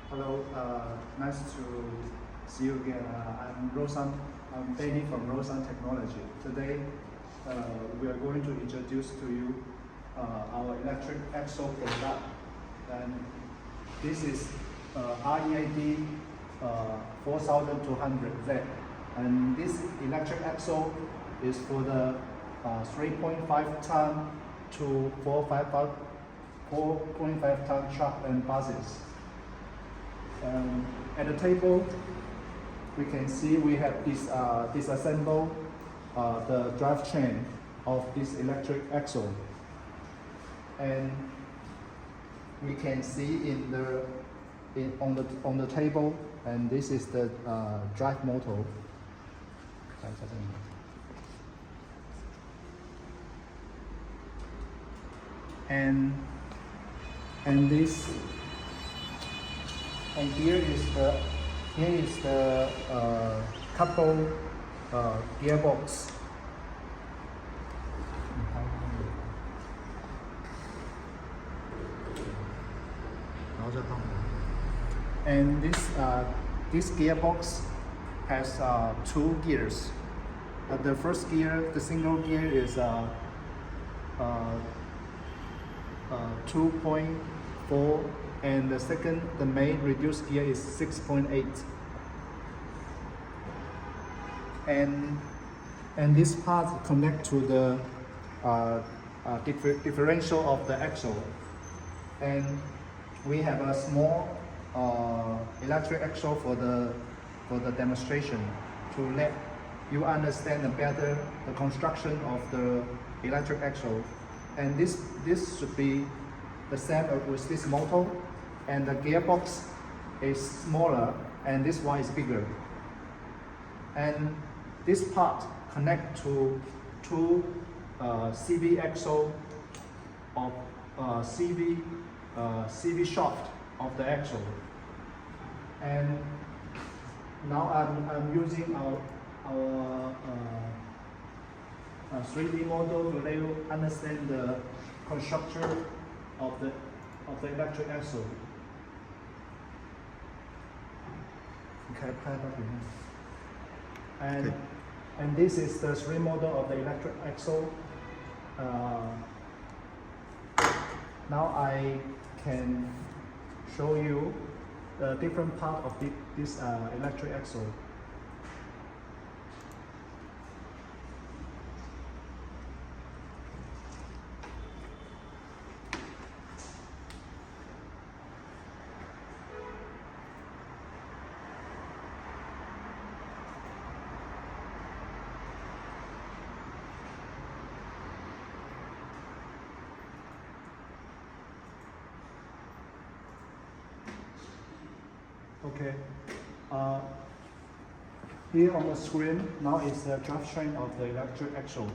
Hello, nice to see you again. I'm Danny from Rawsuns Technology. Today, we are going to introduce to you our electric axle product. And this is READ 4200Z. And this electric axle is for the 3.5 ton to 4.5 ton truck and buses. At the table, we can see we have disassemble the drivetrain of this electric axle, and we can see on the table, and this is the drive motor. And here is the couple gearbox. And this gearbox has 2 gears. The first gear, the single gear, is 2.4. And the main reduced gear is 6.8. And this part connect to the differential of the axle. And we have a small electric axle for the demonstration to let you understand better the construction of the electric axle. And this should be the same with this motor, and the gearbox is smaller and this one is bigger. And this part connect to 2 CV axle of CV shaft of the axle. And now I'm using our 3D model to let you understand the construction of the electric axle. And this is the 3D model of the electric axle. Now I can show you the different part of this electric axle. Okay. Here on the screen now is the drivetrain of the electric axle.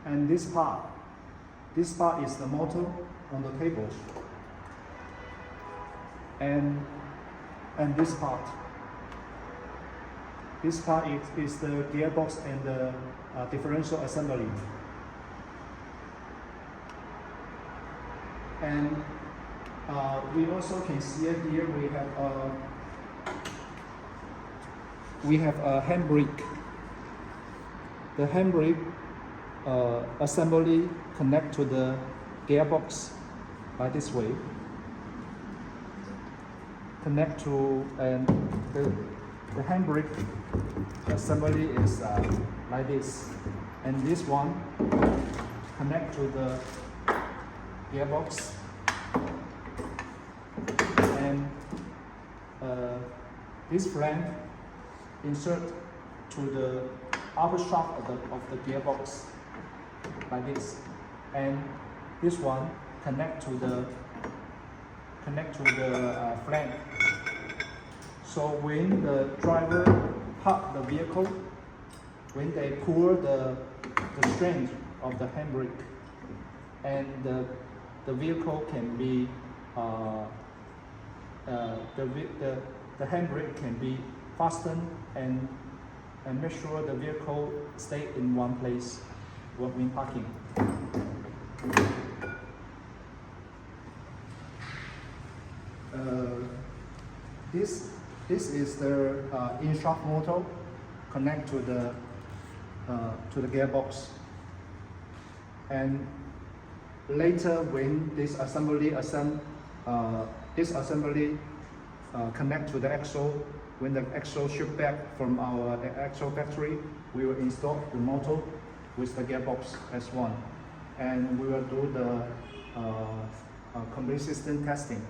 And this part is the motor on the table. And this part is the gearbox and the differential assembly. And we also can see here we have a handbrake. The handbrake assembly connect to the gearbox by this way. Connect to, and the handbrake assembly is like this, and this one connect to the gearbox. And this flange insert to the upper shaft of the gearbox like this, and this one connect to the flange. So when the driver park the vehicle, when they pull the strength of the handbrake, and the vehicle can be the handbrake can be fastened and make sure the vehicle stay in one place when parking. This is the in-shaft motor connect to the gearbox, and later when this assembly connect to the axle, when the axle ship back from our axle factory, we will install the motor with the gearbox as one, and we will do the complete system testing.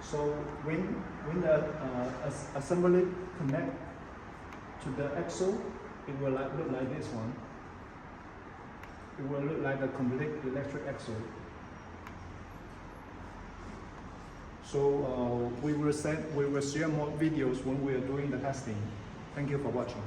So when the assembly connect to the axle, it will look like this one. It will look like a complete electric axle. So we will share more videos when we are doing the testing. Thank you for watching.